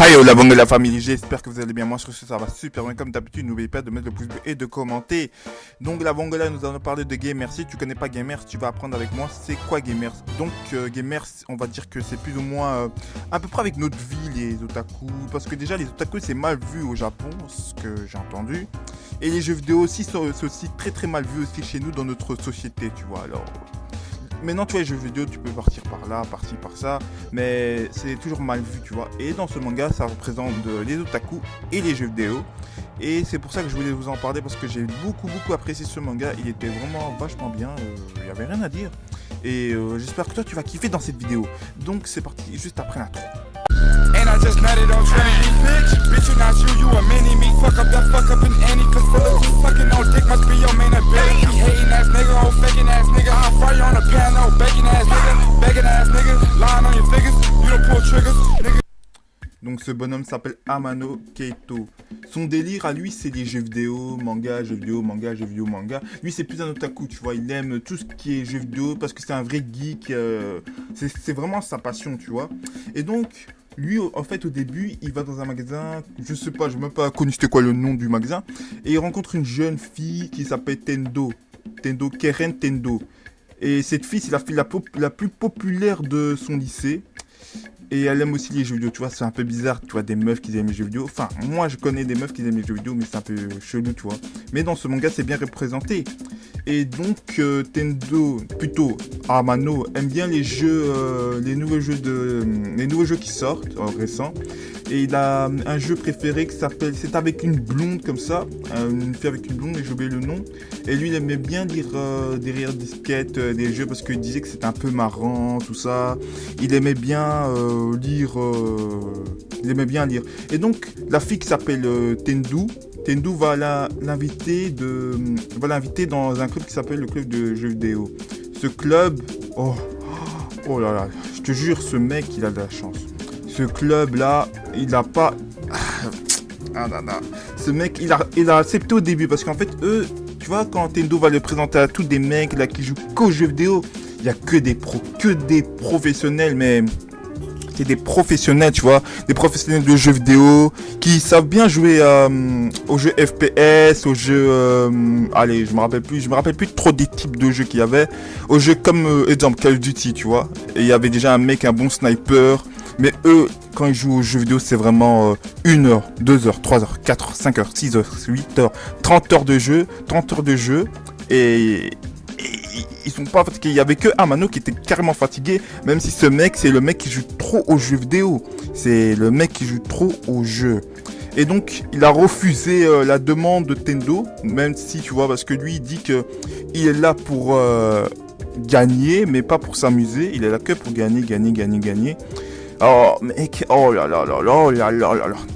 Hi la bande de la famille, j'espère que vous allez bien, moi je trouve que ça va super bien comme d'habitude, n'oubliez pas de mettre le pouce bleu et de commenter. Donc la bande là, nous allons parler de Gamers. Si tu connais pas Gamers, tu vas apprendre avec moi c'est quoi Gamers. Donc Gamers, on va dire que c'est plus ou moins à peu près avec notre vie les otaku, parce que déjà les otaku c'est mal vu au Japon, ce que j'ai entendu. Et les jeux vidéo aussi c'est aussi très mal vu aussi chez nous dans notre société, tu vois. Alors maintenant, tu vois, les jeux vidéo, tu peux partir par là, partir par ça, mais c'est toujours mal vu, tu vois. Et dans ce manga, ça représente les otaku et les jeux vidéo. Et c'est pour ça que je voulais vous en parler, parce que j'ai beaucoup apprécié ce manga. Il était vraiment vachement bien, il n'y avait rien à dire. Et j'espère que toi, tu vas kiffer dans cette vidéo. Donc, c'est parti, juste après l'intro. And I just nutted on Trinity, bitch you not you a mini me, fuck up in any, cause full of you fucking on dick must be your main ability, hating ass nigga, old faking ass nigga, I'll fry you on the piano, begging ass nigga, lying on your figures, you don't pull triggers, nigga. Donc ce bonhomme s'appelle Amano Keito. Son délire à lui c'est les jeux vidéo, manga, jeux vidéo, manga, jeux vidéo, manga. Lui c'est plus un otaku, tu vois, il aime tout ce qui est jeux vidéo parce que c'est un vrai geek, c'est vraiment sa passion, tu vois. Et donc lui, en fait, au début, il va dans un magasin, je sais pas, je n'ai même pas connu c'était quoi le nom du magasin, et il rencontre une jeune fille qui s'appelle Keren Tendo. Et cette fille, c'est la fille la plus populaire de son lycée. Et elle aime aussi les jeux vidéo, tu vois, c'est un peu bizarre, tu vois, des meufs qui aiment les jeux vidéo. Enfin, moi, je connais des meufs qui aiment les jeux vidéo, mais c'est un peu chelou, tu vois. Mais dans ce manga, c'est bien représenté. Et donc, plutôt Amano, aime bien les jeux, les nouveaux jeux qui sortent, récents. Et il a un jeu préféré qui s'appelle, c'est avec une blonde comme ça, une fille avec une blonde, et j'ai oublié le nom. Et lui, il aimait bien lire derrière disquettes des jeux parce qu'il disait que c'était un peu marrant, tout ça. Il aimait bien lire. Et donc, la fille qui s'appelle Tendu va l'inviter dans un club qui s'appelle le club de jeux vidéo. Ce club, oh là là, je te jure, ce mec, il a de la chance. Ce club là, il a pas. Ce mec, il a accepté au début parce qu'en fait, eux, tu vois, quand Tendo va le présenter à tous des mecs là qui jouent qu'aux jeux vidéo, il y a que des professionnels, mais c'est des professionnels, tu vois, des professionnels de jeux vidéo qui savent bien jouer aux jeux FPS, aux jeux, allez, je me rappelle plus trop des types de jeux qu'il y avait, aux jeux comme exemple Call of Duty, tu vois, et il y avait déjà un bon sniper. Mais eux, quand ils jouent aux jeux vidéo, c'est vraiment 1 heure, 2 heures, 3 heures, 4 heures, 5 heures, 6 heures, 8 heures, 30 heures de jeu, et ils sont pas fatigués. Il y avait que Amano qui était carrément fatigué, même si ce mec, c'est le mec qui joue trop aux jeux vidéo. C'est le mec qui joue trop aux jeux. Et donc, il a refusé la demande de Tendo, même si, tu vois, parce que lui, il dit que il est là pour gagner, mais pas pour s'amuser. Il est là que pour gagner. Oh mec, oh là là,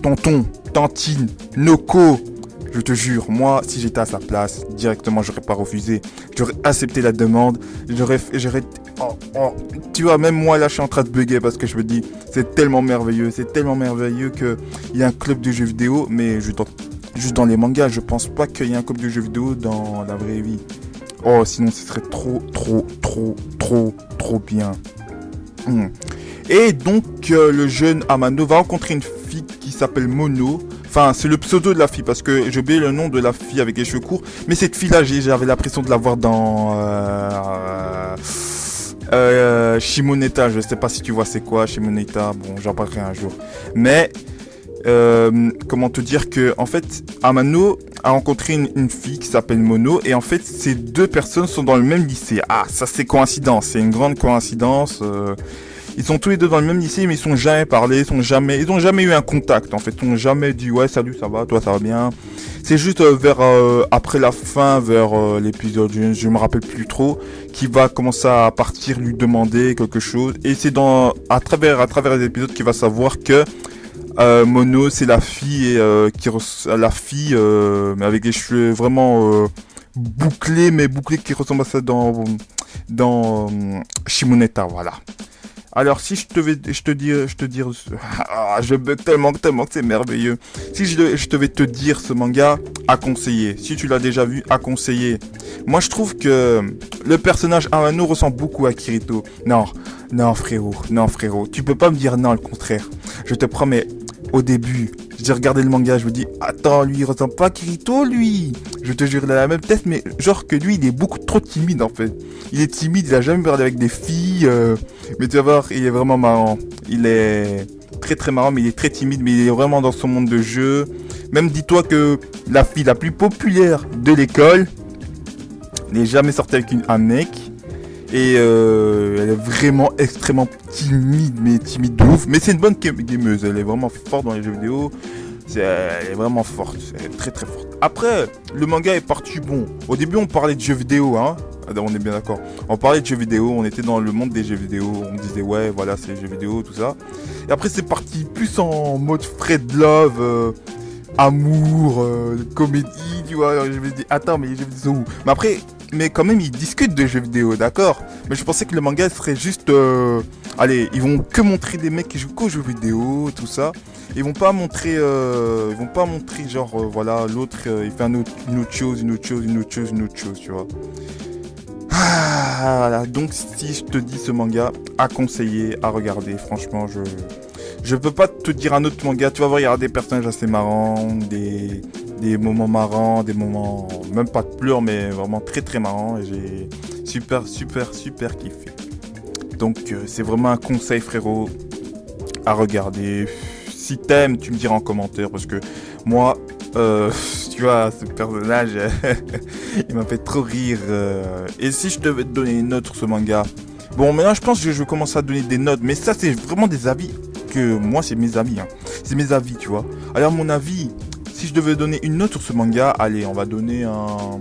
tonton, tantine, Noko, je te jure, moi si j'étais à sa place, directement j'aurais pas refusé, j'aurais accepté la demande, tu vois, même moi là je suis en train de bugger parce que je me dis, c'est tellement merveilleux qu'il y a un club de jeux vidéo, mais juste dans les mangas, je pense pas qu'il y ait un club de jeux vidéo dans la vraie vie. Oh, sinon ce serait trop bien. Et donc le jeune Amano va rencontrer une fille qui s'appelle Mono. Enfin, c'est le pseudo de la fille parce que j'ai oublié le nom de la fille avec les cheveux courts. Mais cette fille-là, j'avais l'impression de la voir dans Shimoneta. Je sais pas si tu vois c'est quoi Shimoneta. Bon, j'en parlerai un jour. Mais comment te dire que en fait Amano a rencontré une fille qui s'appelle Mono et en fait ces deux personnes sont dans le même lycée. Ah, ça c'est coïncidence, c'est une grande coïncidence. Ils sont tous les deux dans le même lycée, mais ils sont jamais parlé, ils ont jamais eu un contact, en fait. Ils ont jamais dit, ouais, salut, ça va, toi, ça va bien. C'est juste après la fin, vers l'épisode, je me rappelle plus trop, qui va commencer à partir lui demander quelque chose. Et c'est à travers les épisodes qu'il va savoir que Mono, c'est la fille, mais avec les cheveux vraiment bouclés qui ressemble à ça dans Shimoneta, voilà. Alors si je bug tellement que c'est merveilleux. Si je devais te dire ce manga à conseiller, si tu l'as déjà vu, à conseiller. Moi je trouve que le personnage Amano ressemble beaucoup à Kirito. Non frérot, tu peux pas me dire non le contraire. Je te promets, au début, j'ai regardé le manga, je me dis, attends, lui, il ressemble pas à Kirito, lui. Je te jure, il a la même tête, mais genre que lui, il est beaucoup trop timide, en fait. Il est timide, il a jamais parlé avec des filles, mais tu vas voir, il est vraiment marrant. Il est très très marrant, mais il est très timide, mais il est vraiment dans son monde de jeu. Même dis-toi que la fille la plus populaire de l'école n'est jamais sortie avec un mec. Et elle est vraiment extrêmement timide, mais timide de ouf. Mais c'est une bonne gameuse, elle est vraiment forte dans les jeux vidéo. Elle est vraiment forte, elle est très très forte. Après, le manga est parti bon. Au début, on parlait de jeux vidéo, hein. On est bien d'accord. On parlait de jeux vidéo, on était dans le monde des jeux vidéo. On disait, ouais, voilà, c'est les jeux vidéo, tout ça. Et après, c'est parti plus en mode Fred Love, amour, comédie, tu vois. Je me dis, attends, mais les jeux vidéo sont où? Mais après, mais quand même, ils discutent de jeux vidéo, d'accord? Mais je pensais que le manga serait juste... allez, ils vont que montrer des mecs qui jouent qu'aux jeux vidéo, tout ça. Ils vont pas montrer genre, voilà, l'autre, il fait une autre chose, tu vois. Ah, voilà. Donc si je te dis ce manga, à conseiller, à regarder, franchement, je peux pas te dire un autre manga. Tu vas voir, il y aura des personnages assez marrants, des moments marrants, des moments, même pas de pleurs, mais vraiment très très marrants. Et j'ai super kiffé. Donc c'est vraiment un conseil, frérot, à regarder. Si t'aimes, tu me diras en commentaire, parce que moi, tu vois, ce personnage, il m'a fait trop rire. Et si je devais te donner une note sur ce manga, bon, maintenant je pense que je vais commencer à donner des notes, mais ça c'est vraiment des avis que moi, c'est mes avis, hein. C'est mes avis, tu vois. Alors mon avis, si je devais donner une note sur ce manga, allez, on va donner un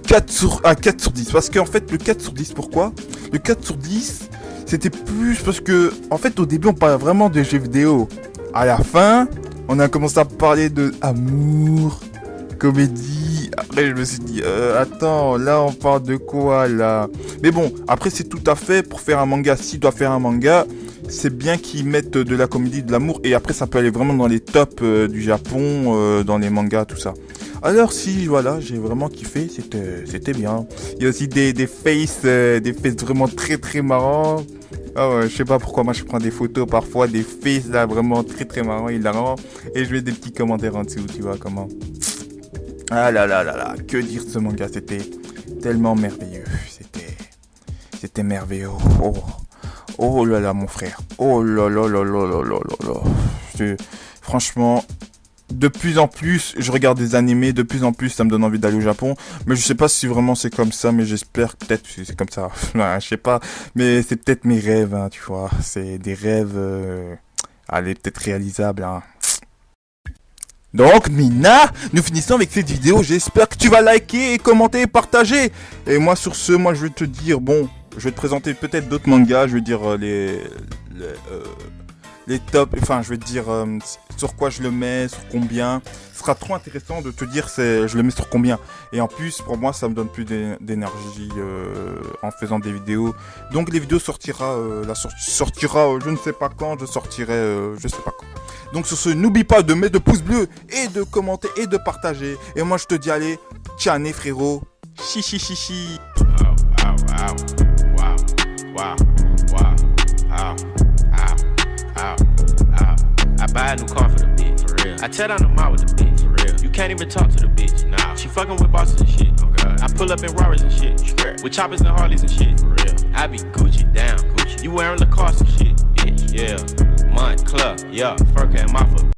4 sur 10. Parce qu'en fait, le 4 sur 10, pourquoi? Le 4 sur 10, c'était plus parce que, en fait, au début, on parlait vraiment de jeux vidéo. À la fin, on a commencé à parler de amour, comédie. Après, je me suis dit, attends, là, on parle de quoi, là? Mais bon, après, c'est tout à fait, pour faire un manga, s'il doit faire un manga, c'est bien qu'ils mettent de la comédie, de l'amour, et après, ça peut aller vraiment dans les tops du Japon, dans les mangas, tout ça. Alors si, voilà, j'ai vraiment kiffé, c'était bien. Il y a aussi des faces vraiment très très marrants. Ah ouais, je sais pas pourquoi moi je prends des photos parfois, des faces là vraiment très très marrants, hilarants. Et je mets des petits commentaires en dessous, tu vois comment. Ah là là là là, que dire de ce manga, c'était tellement merveilleux. C'était merveilleux. Oh là là mon frère. Oh là là là là là là là. Franchement... De plus en plus, je regarde des animés, de plus en plus, ça me donne envie d'aller au Japon. Mais je sais pas si vraiment c'est comme ça, mais j'espère peut-être que c'est comme ça. Je sais pas, mais c'est peut-être mes rêves, hein, tu vois. C'est des rêves, allez, peut-être réalisables, hein. Donc, Mina, nous finissons avec cette vidéo. J'espère que tu vas liker, et commenter et partager. Et moi, sur ce, moi, je vais te dire, bon, je vais te présenter peut-être d'autres mangas. Je vais dire les tops, enfin je vais te dire sur quoi je le mets, sur combien. Ce sera trop intéressant de te dire je le mets sur combien. Et en plus pour moi ça me donne plus d'énergie en faisant des vidéos. Donc les vidéos sortira je ne sais pas quand, je sortirai je sais pas quand. Donc sur ce, n'oublie pas de mettre de pouces bleus et de commenter et de partager. Et moi je te dis allez, tchané frérot. Chi. I buy a new car for the bitch, for real. I tear down the mall with the bitch, for real. You can't even talk to the bitch, nah. She fucking with bosses and shit, oh God. I pull up in Rarers and shit, straight. With choppers and Harleys and shit, for real. I be Gucci down, Gucci. You wearing Lacoste and shit, bitch, yeah. Montclair, yeah. Fur came off of